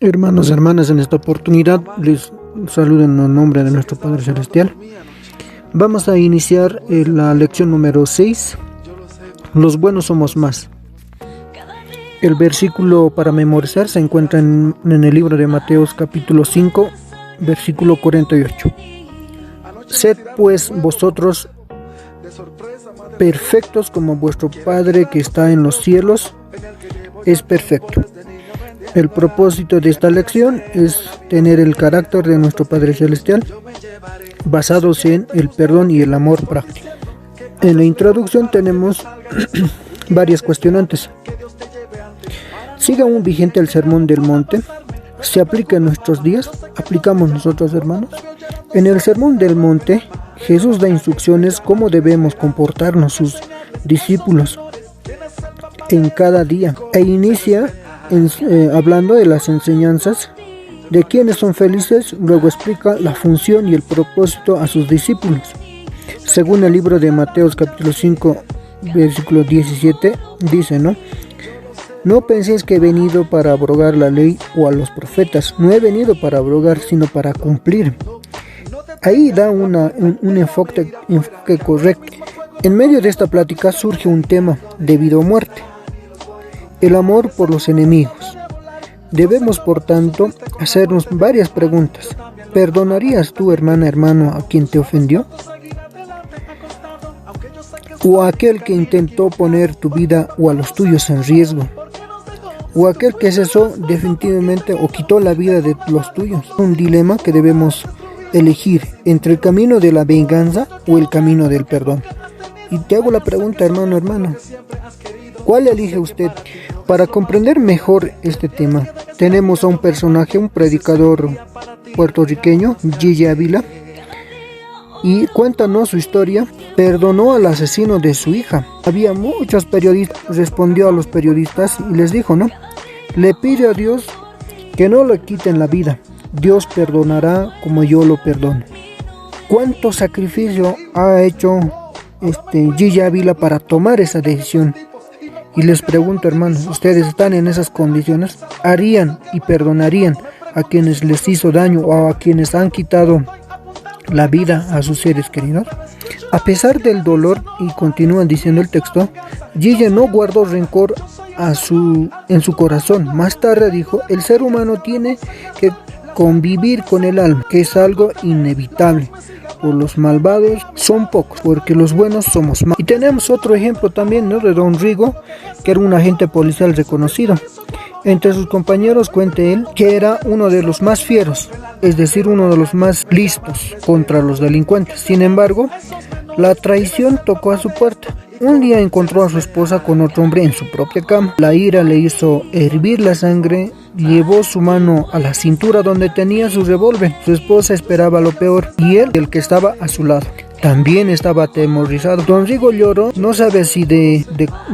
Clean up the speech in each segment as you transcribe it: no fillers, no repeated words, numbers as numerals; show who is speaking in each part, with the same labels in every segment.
Speaker 1: Hermanos, hermanas, en esta oportunidad les saludo en el nombre de nuestro Padre Celestial. Vamos a iniciar la lección número 6. Los buenos somos más. El versículo para memorizar se encuentra en el libro de Mateo capítulo 5, versículo 48. Sed pues vosotros perfectos como vuestro Padre que está en los cielos es perfecto. El propósito de esta lección es tener el carácter de nuestro Padre Celestial basados en el perdón y el amor práctico. En la introducción tenemos varias cuestionantes. ¿Sigue aún vigente el Sermón del Monte? ¿Se aplica en nuestros días? ¿Aplicamos nosotros, hermanos? En el Sermón del Monte, Jesús da instrucciones cómo debemos comportarnos sus discípulos en cada día e inicia hablando de las enseñanzas de quienes son felices, luego explica la función y el propósito a sus discípulos. Según el libro de Mateo capítulo 5, versículo 17, dice, No penséis que he venido para abrogar la ley o a los profetas. No he venido para abrogar, sino para cumplir. Ahí da un enfoque correcto. En medio de esta plática surge un tema de vida o muerte: el amor por los enemigos. Debemos, por tanto, hacernos varias preguntas. ¿Perdonarías tú, hermana, hermano, a quien te ofendió? ¿O a aquel que intentó poner tu vida o a los tuyos en riesgo? ¿O aquel que cesó definitivamente o quitó la vida de los tuyos? Un dilema que debemos elegir entre el camino de la venganza o el camino del perdón. Y te hago la pregunta, hermano, hermana, ¿cuál elige usted? Para comprender mejor este tema, tenemos a un personaje, un predicador puertorriqueño, Gigi Ávila, y cuéntanos su historia. Perdonó al asesino de su hija. Había muchos periodistas, respondió a los periodistas y les dijo, le pide a Dios que no le quiten la vida. Dios perdonará como yo lo perdono. ¿Cuánto sacrificio ha hecho Gigi Ávila para tomar esa decisión? Y les pregunto, hermanos, ¿ustedes están en esas condiciones? ¿Harían y perdonarían a quienes les hizo daño o a quienes han quitado la vida a sus seres queridos? A pesar del dolor, y continúa diciendo el texto, Gigi no guardó rencor en su corazón. Más tarde dijo, el ser humano tiene que convivir con el alma, que es algo inevitable. Por los malvados son pocos, porque los buenos somos más. Y tenemos otro ejemplo también, de Don Rigo, que era un agente policial reconocido. Entre sus compañeros cuenta él que era uno de los más fieros, es decir, uno de los más listos contra los delincuentes. Sin embargo, la traición tocó a su puerta. Un día encontró a su esposa con otro hombre en su propia cama. La ira le hizo hervir la sangre. Llevó su mano a la cintura donde tenía su revólver. Su esposa esperaba lo peor y él, el que estaba a su lado, también estaba atemorizado. Don Rigo lloró, no sabe si de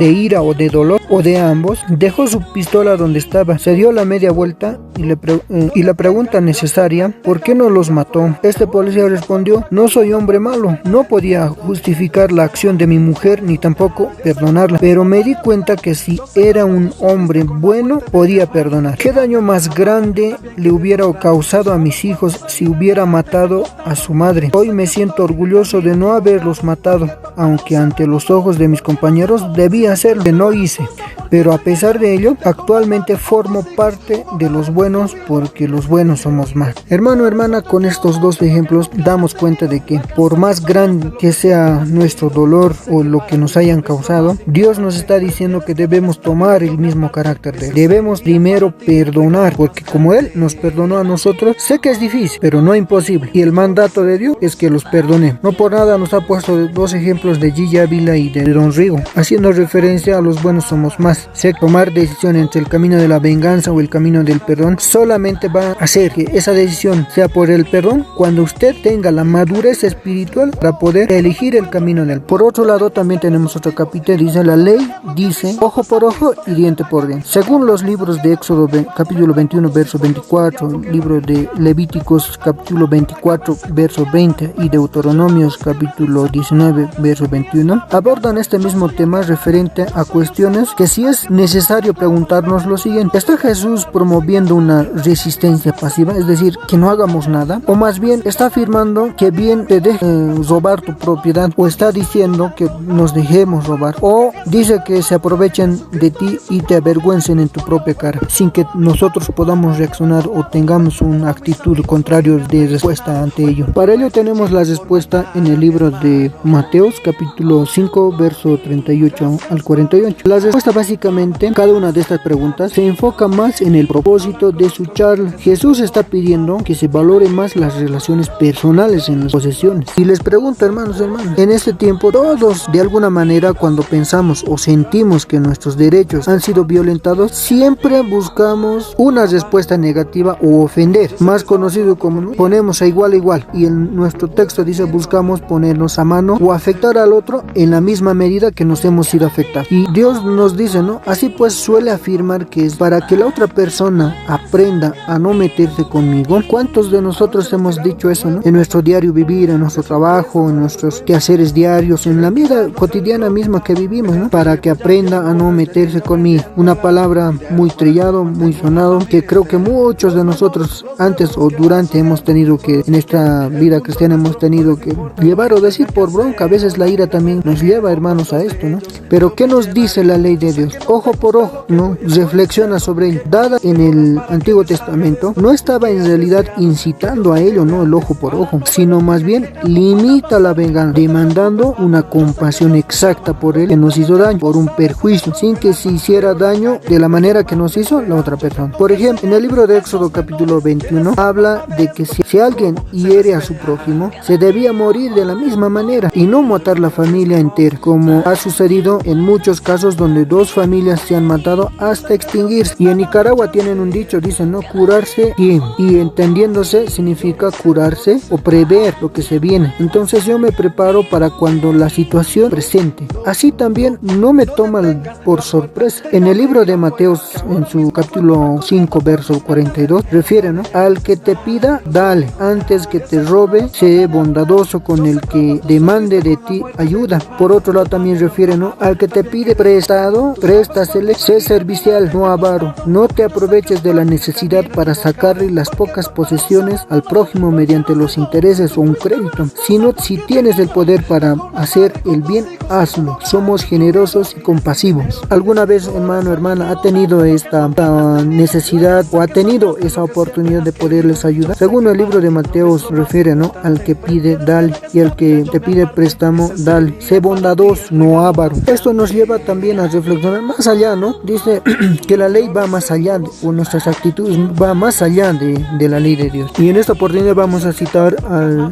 Speaker 1: ira o de dolor o de ambos. Dejó su pistola donde estaba, se dio la media vuelta y la pregunta necesaria, ¿por qué no los mató? Este policía respondió, no soy hombre malo, no podía justificar la acción de mi mujer ni tampoco perdonarla, pero me di cuenta que si era un hombre bueno podía perdonar. ¿Qué daño más grande le hubiera causado a mis hijos si hubiera matado a su madre? Hoy me siento orgulloso de no haberlos matado, aunque ante los ojos de mis compañeros debía hacerlo, que no hice, pero a pesar de ello, actualmente formo parte de los buenos, porque los buenos somos más. Hermano, hermana, con estos dos ejemplos damos cuenta de que por más grande que sea nuestro dolor o lo que nos hayan causado, Dios nos está diciendo que debemos tomar el mismo carácter de Él. Debemos primero perdonar, porque como Él nos perdonó a nosotros, sé que es difícil, pero no imposible, y el mandato de Dios es que los perdonemos. No por nada nos ha puesto dos ejemplos de Gigi Ávila y de Don Rigo, haciendo referencia a los buenos somos más. Sé tomar decisión entre el camino de la venganza o el camino del perdón solamente va a hacer que esa decisión sea por el perdón cuando usted tenga la madurez espiritual para poder elegir el camino del. Por otro lado, también tenemos otro capítulo, dice la ley, dice ojo por ojo y diente por diente. Según los libros de Éxodo capítulo 21 verso 24, libro de Levíticos capítulo 24 verso 20 y Deuteronomios capítulo 19 verso 21, abordan este mismo tema referente a cuestiones que si es es necesario preguntarnos lo siguiente: ¿está Jesús promoviendo una resistencia pasiva, es decir, que no hagamos nada? ¿O más bien está afirmando que bien te dejen robar tu propiedad? ¿O está diciendo que nos dejemos robar? ¿O dice que se aprovechen de ti y te avergüencen en tu propia cara, sin que nosotros podamos reaccionar o tengamos una actitud contraria de respuesta ante ello? Para ello tenemos la respuesta en el libro de Mateos capítulo 5 verso 38 al 48. La respuesta básicamente, cada una de estas preguntas se enfoca más en el propósito de su charla. Jesús está pidiendo que se valore más las relaciones personales en las posesiones. Y les pregunto, hermanos, en este tiempo todos de alguna manera, cuando pensamos o sentimos que nuestros derechos han sido violentados, siempre buscamos una respuesta negativa o ofender, más conocido como, ¿no?, ponemos a igual, y en nuestro texto dice buscamos ponernos a mano o afectar al otro en la misma medida que nos hemos sido afectados. Y Dios nos dice, ¿no?, así pues suele afirmar que es para que la otra persona aprenda a no meterse conmigo. ¿Cuántos de nosotros hemos dicho eso, no?, en nuestro diario vivir, en nuestro trabajo, en nuestros quehaceres diarios, en la vida cotidiana misma que vivimos, ¿no?, para que aprenda a no meterse conmigo? Una palabra muy trillado, muy sonado, que creo que muchos de nosotros antes o durante hemos tenido que, en esta vida cristiana hemos tenido que llevar o decir por bronca. A veces la ira también nos lleva, hermanos, a esto, ¿no? Pero ¿qué nos dice la ley de Dios? Ojo por ojo, ¿no? Reflexiona sobre ello. Dada en el Antiguo Testamento, no estaba en realidad incitando a ello, ¿no?, el ojo por ojo, sino más bien limita la venganza, demandando una compasión exacta por él que nos hizo daño, por un perjuicio, sin que se hiciera daño de la manera que nos hizo la otra persona. Por ejemplo, en el libro de Éxodo capítulo 21 habla de que si alguien hiere a su prójimo, se debía morir de la misma manera y no matar la familia entera, como ha sucedido en muchos casos donde dos familias se han matado hasta extinguirse. Y en Nicaragua tienen un dicho, dicen, ¿no?, curarse bien, y entendiéndose significa curarse o prever lo que se viene. Entonces yo me preparo para cuando la situación presente. Así también no me toma por sorpresa. En el libro de Mateos, en su capítulo 5 verso 42, refiere, ¿no?, al que te pida, dale. Antes que te robe, sé bondadoso con el que demande de ti ayuda. Por otro lado también refiere, ¿no?, al que te pide prestado, préstasele. Sé servicial, no avaro. No te aproveches de la necesidad para sacarle las pocas posesiones al prójimo mediante los intereses o un crédito, sino si tienes el poder para hacer el bien, hazlo. Somos generosos y compasivos. ¿Alguna vez, hermano, hermana, ha tenido esta necesidad o ha tenido esa oportunidad de poderles ayudar? Según el libro de Mateo refiere, ¿no?, al que pide, dale, y al que te pide préstamo, dale. Sé bondadoso, no avaro. Esto nos lleva también a reflexionar más allá, ¿no? Dice que la ley va más allá, o nuestras actitudes va más allá de la ley de Dios. Y en esta oportunidad vamos a citar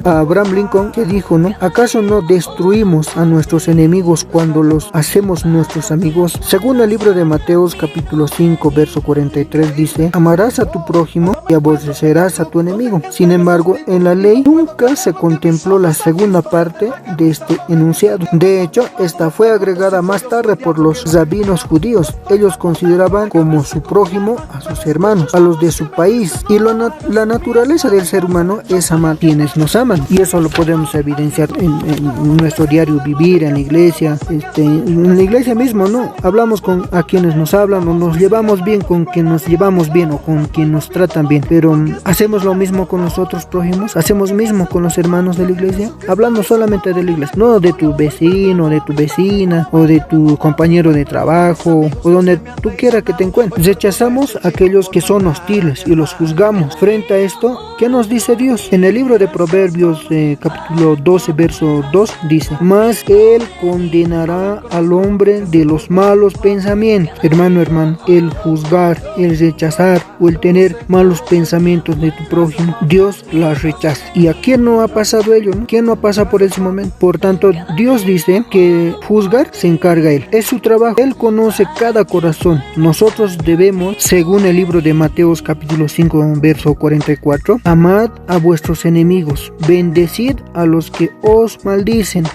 Speaker 1: a Abraham Lincoln, que dijo, ¿no?, ¿acaso no destruimos a nuestros enemigos cuando los hacemos nuestros amigos? Según el libro de Mateos capítulo 5 verso 43 dice, amarás a tu prójimo y aborrecerás a tu enemigo. Sin embargo, en la ley nunca se contempló la segunda parte de este enunciado. De hecho, esta fue agregada más tarde por los rabinos judíos. Ellos consideraban como su prójimo a sus hermanos, a los de su país, y la naturaleza del ser humano es amar quienes nos aman, y eso lo podemos evidenciar en nuestro diario vivir, en la iglesia, en la iglesia mismo, ¿no? Hablamos con a quienes nos hablan, o nos llevamos bien con quien nos llevamos bien, o con quien nos tratan bien, pero hacemos lo mismo con los otros prójimos, hacemos lo mismo con los hermanos de la iglesia, hablando solamente de la iglesia, no de tu vecino, de tu vecina, o de tu compañero de trabajo, o donde tú quieras que te encuentres. Rechazamos a aquellos que son hostiles y los juzgamos. Frente a esto, ¿qué nos dice Dios? En el libro de Proverbios capítulo 12 verso 2 dice, mas Él condenará al hombre de los malos pensamientos. Hermano, el juzgar, el rechazar o el tener malos pensamientos de tu prójimo, Dios las rechaza. ¿Y a quién no ha pasado ello, no? ¿Quién no pasa por ese momento? Por tanto, Dios dice que juzgar se encarga Él. Es su trabajo. Él conoce cada corazón. Nosotros debemos, según el libro de Mateos capítulo 5 verso 44, amad a vuestros enemigos, bendecid a los que os maldicen,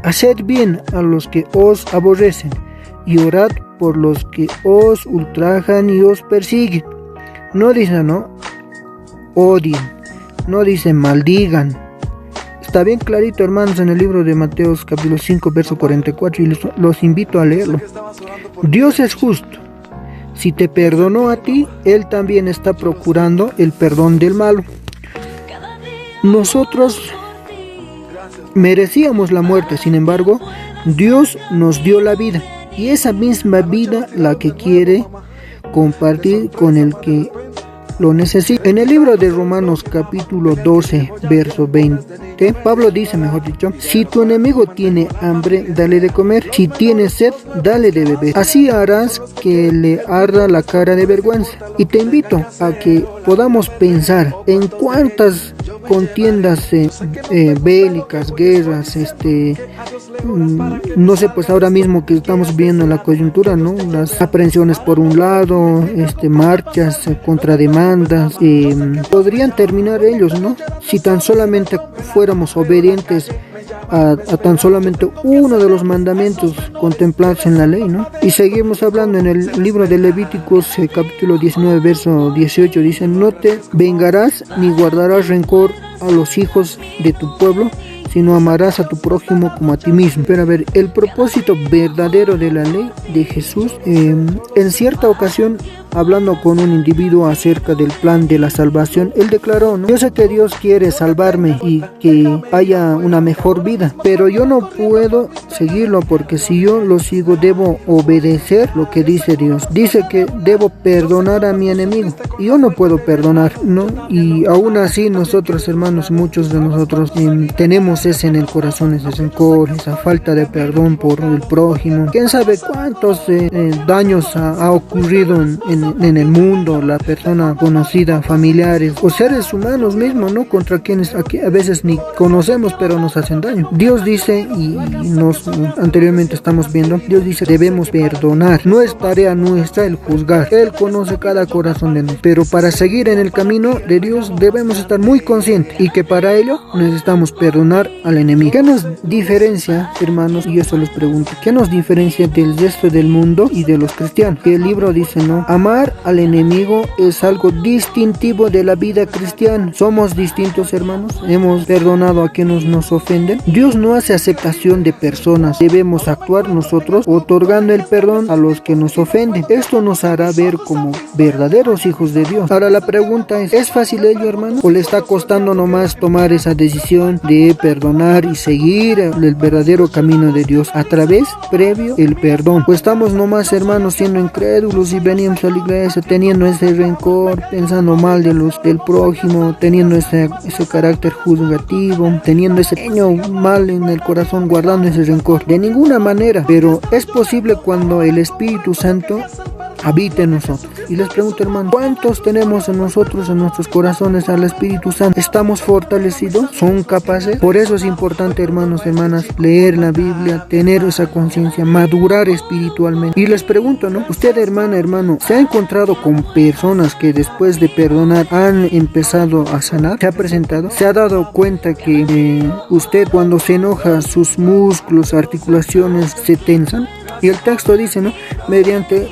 Speaker 1: haced bien a los que os aborrecen, y orad por los que os ultrajan y os persiguen. No dice, no, odien, no dice maldigan. Está bien clarito, hermanos, en el libro de Mateos capítulo 5 verso 44, y los invito a leerlo. Dios es justo. Si te perdonó a ti, Él también está procurando el perdón del malo. Nosotros merecíamos la muerte, sin embargo, Dios nos dio la vida. Y esa misma vida la que quiere compartir con el que lo necesita. En el libro de Romanos capítulo 12, verso 20, Pablo dice, mejor dicho, si tu enemigo tiene hambre, dale de comer, si tiene sed, dale de beber. Así harás que le arda la cara de vergüenza. Y te invito a que podamos pensar en cuántas contiendas bélicas, guerras, no sé, pues ahora mismo que estamos viendo la coyuntura, ¿no? Las aprehensiones por un lado, marchas contra demandas, podrían terminar ellos, ¿no? Si tan solamente fuéramos obedientes a tan solamente uno de los mandamientos contemplados en la ley, ¿no? Y seguimos hablando en el libro de Levíticos, capítulo 19, verso 18, dice, no te vengarás ni guardarás rencor a los hijos de tu pueblo, sino amarás a tu prójimo como a ti mismo. Pero a ver, el propósito verdadero de la ley de Jesús, en cierta ocasión, hablando con un individuo acerca del plan de la salvación, él declaró, ¿no? Yo sé que Dios quiere salvarme y que haya una mejor vida, pero yo no puedo seguirlo porque si yo lo sigo debo obedecer lo que dice Dios. Dice que debo perdonar a mi enemigo y yo no puedo perdonar, ¿no? Y aún así nosotros, hermanos, muchos de nosotros tenemos ese en el corazón, ese rencor, esa falta de perdón por el prójimo. ¿Quién sabe cuántos daños ha ocurrido en el mundo, la persona conocida, familiares o seres humanos mismos, ¿no? Contra quienes a veces ni conocemos pero nos hacen daño. Dios dice, y anteriormente estamos viendo, Dios dice debemos perdonar. No es tarea nuestra el juzgar. Él conoce cada corazón de nosotros. Pero para seguir en el camino de Dios debemos estar muy conscientes y que para ello necesitamos perdonar al enemigo. ¿Qué nos diferencia, hermanos? Y yo se los pregunto, ¿qué nos diferencia del resto del mundo y de los cristianos? Que el libro dice, ¿no? Amar al enemigo es algo distintivo de la vida cristiana. Somos distintos, hermanos. Hemos perdonado a quienes nos ofenden. Dios no hace aceptación de personas. Debemos actuar nosotros otorgando el perdón a los que nos ofenden. Esto nos hará ver como verdaderos hijos de Dios. Ahora la pregunta ¿es fácil ello, hermano? ¿O le está costando nomás tomar esa decisión de perdonar y seguir el verdadero camino de Dios a través previo el perdón? Pues estamos nomás, hermanos, siendo incrédulos y venimos a la iglesia teniendo ese rencor, pensando mal del prójimo, teniendo ese carácter juzgativo, teniendo ese pequeño mal en el corazón, guardando ese rencor. De ninguna manera, pero es posible cuando el Espíritu Santo habita en nosotros. Y les pregunto, hermano, ¿cuántos tenemos en nosotros, en nuestros corazones al Espíritu Santo? ¿Estamos fortalecidos? ¿Son capaces? Por eso es importante, hermanos, hermanas, leer la Biblia, tener esa conciencia, madurar espiritualmente. Y les pregunto, ¿no? Usted, hermana, hermano, ¿se ha encontrado con personas que después de perdonar han empezado a sanar? ¿Se ha presentado? ¿Se ha dado cuenta que usted cuando se enoja sus músculos, articulaciones se tensan? Y el texto dice, ¿no? Mediante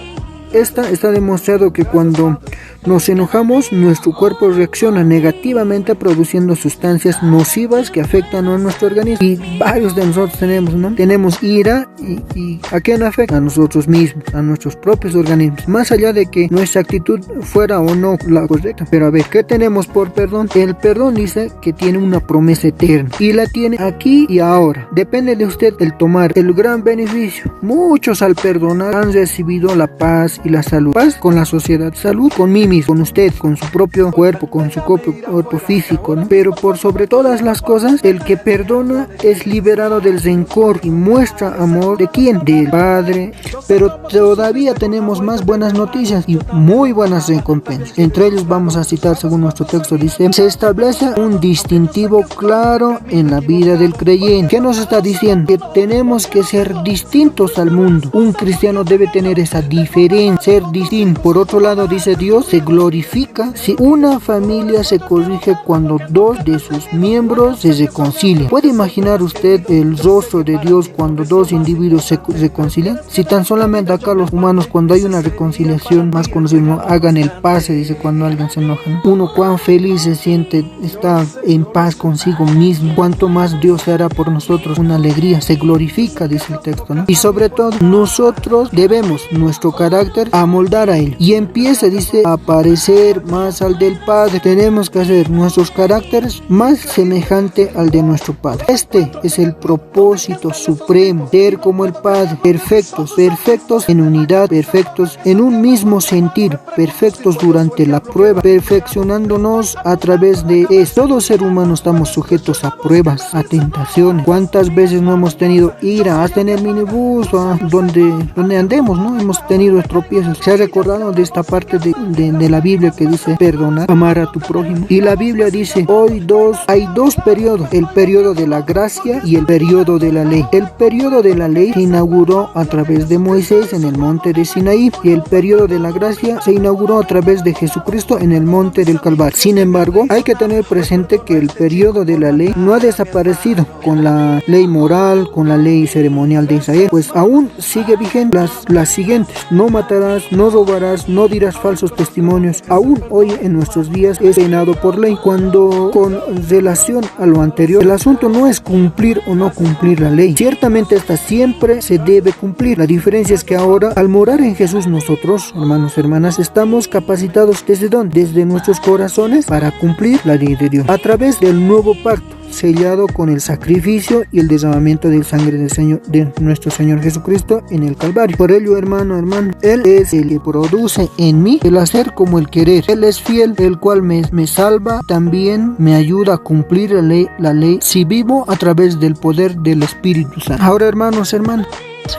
Speaker 1: está demostrado que cuando nos enojamos, nuestro cuerpo reacciona negativamente produciendo sustancias nocivas que afectan a nuestro organismo. Y varios de nosotros tenemos, ¿no? Tenemos ira y ¿a quién afecta? A nosotros mismos, a nuestros propios organismos. Más allá de que nuestra actitud fuera o no la correcta. Pero a ver, ¿qué tenemos por perdón? El perdón dice que tiene una promesa eterna y la tiene aquí y ahora. Depende de usted el tomar el gran beneficio. Muchos al perdonar han recibido la paz y la salud. Paz con la sociedad, salud con mí mismo, con usted, con su propio cuerpo, con su propio cuerpo físico, ¿no? Pero por sobre todas las cosas, el que perdona es liberado del rencor y muestra amor. ¿De quién? Del Padre. Pero todavía tenemos más buenas noticias y muy buenas recompensas. Entre ellos vamos a citar, según nuestro texto, dice, se establece un distintivo claro en la vida del creyente. ¿Qué nos está diciendo? Que tenemos que ser distintos al mundo. Un cristiano debe tener esa diferencia, ser distinto. Por otro lado, dice Dios, se se glorifica si una familia se corrige cuando dos de sus miembros se reconcilian. ¿Puede imaginar usted el rostro de Dios cuando dos individuos se reconcilian? Si tan solamente acá los humanos, cuando hay una reconciliación, más conocido, ¿no? Hagan el pase, dice cuando alguien se enoja, ¿no? Uno cuán feliz se siente, está en paz consigo mismo. Cuanto más Dios se hará por nosotros una alegría, se glorifica, dice el texto, ¿no? Y sobre todo, nosotros debemos nuestro carácter amoldar a él. Y empieza, dice, a parecer más al del Padre. Tenemos que hacer nuestros caracteres más semejante al de nuestro Padre. Este es el propósito supremo, ser como el Padre, perfectos, perfectos en unidad, perfectos en un mismo sentir, perfectos durante la prueba, perfeccionándonos a través de esto. Todo ser humano estamos sujetos a pruebas, a tentaciones. ¿Cuántas veces no hemos tenido ira? Hasta en el minibús, donde andemos, ¿no? Hemos tenido tropiezos. ¿Se ha recordado de esta parte de la Biblia que dice perdonar, amar a tu prójimo? Y la Biblia dice, hay dos periodos, el periodo de la gracia y el periodo de la ley. El periodo de la ley se inauguró a través de Moisés en el monte de Sinaí, y el periodo de la gracia se inauguró a través de Jesucristo en el monte del Calvario. Sin embargo, hay que tener presente que el periodo de la ley no ha desaparecido con la ley moral, con la ley ceremonial de Israel, pues aún sigue vigente las siguientes: no matarás, no robarás, no dirás falsos testimonios. Aún hoy en nuestros días es penado por ley. Cuando con relación a lo anterior, el asunto no es cumplir o no cumplir la ley. Ciertamente esta siempre se debe cumplir. La diferencia es que ahora, al morar en Jesús, nosotros, hermanos y hermanas, estamos capacitados ¿desde dónde? Desde nuestros corazones para cumplir la ley de Dios a través del nuevo pacto, sellado con el sacrificio y el derramamiento de sangre de nuestro Señor Jesucristo en el Calvario. Por ello, hermano, Él es el que produce en mí el hacer como el querer. Él es fiel, el cual me salva, también me ayuda a cumplir la ley si vivo a través del poder del Espíritu Santo. Ahora, hermanos,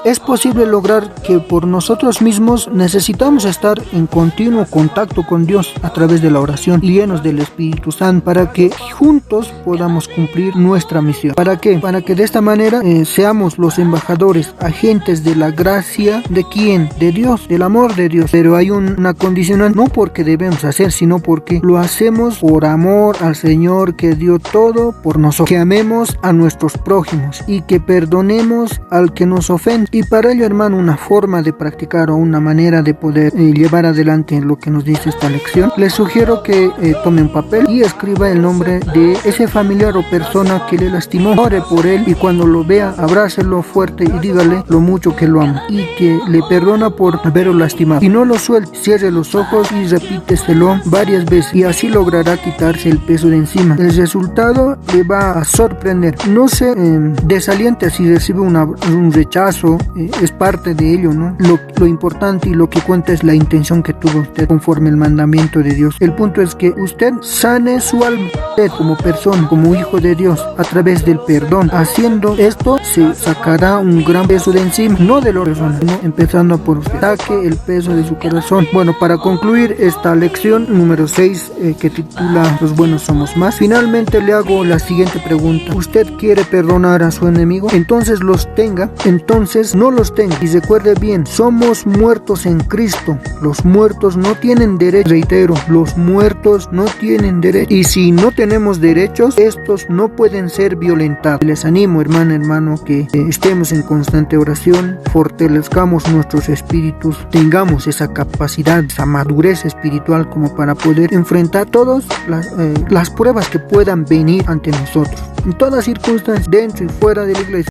Speaker 1: es posible lograr que por nosotros mismos necesitamos estar en continuo contacto con Dios a través de la oración, llenos del Espíritu Santo, para que juntos podamos cumplir nuestra misión. ¿Para qué? Para que de esta manera seamos los embajadores, agentes de la gracia. ¿De quién? De Dios, del amor de Dios. Pero hay una condicional, no porque debemos hacer, sino porque lo hacemos por amor al Señor que dio todo por nosotros. Que amemos a nuestros prójimos y que perdonemos al que nos ofende. Y para ello, hermano, una forma de practicar o una manera de poder llevar adelante lo que nos dice esta lección, les sugiero que tome un papel y escriba el nombre de ese familiar o persona que le lastimó. Ore por él y cuando lo vea, abrácelo fuerte y dígale lo mucho que lo ama y que le perdona por haberlo lastimado. Y no lo suelte, cierre los ojos y repíteselo varias veces, y así logrará quitarse el peso de encima. El resultado le va a sorprender. No se desaliente si recibe un rechazo. Es parte de ello, ¿no? Lo importante y lo que cuenta es la intención que tuvo usted conforme el mandamiento de Dios. El punto es que usted sane su alma, usted como persona, como hijo de Dios, a través del perdón. Haciendo esto se sacará un gran peso de encima, no de la persona, sino empezando por usted. Saque el peso de su corazón. Bueno, para concluir esta lección número 6 que titula Los buenos somos más, finalmente le hago la siguiente pregunta: ¿usted quiere perdonar a su enemigo? Entonces no los tenga. Y recuerde bien, somos muertos en Cristo. Los muertos no tienen derecho. Reitero, los muertos no tienen derecho. Y si no tenemos derechos, estos no pueden ser violentados. Les animo, hermano, que estemos en constante oración, fortalezcamos nuestros espíritus, tengamos esa capacidad, esa madurez espiritual como para poder enfrentar todas las pruebas que puedan venir ante nosotros, en todas circunstancias, dentro y fuera de la iglesia.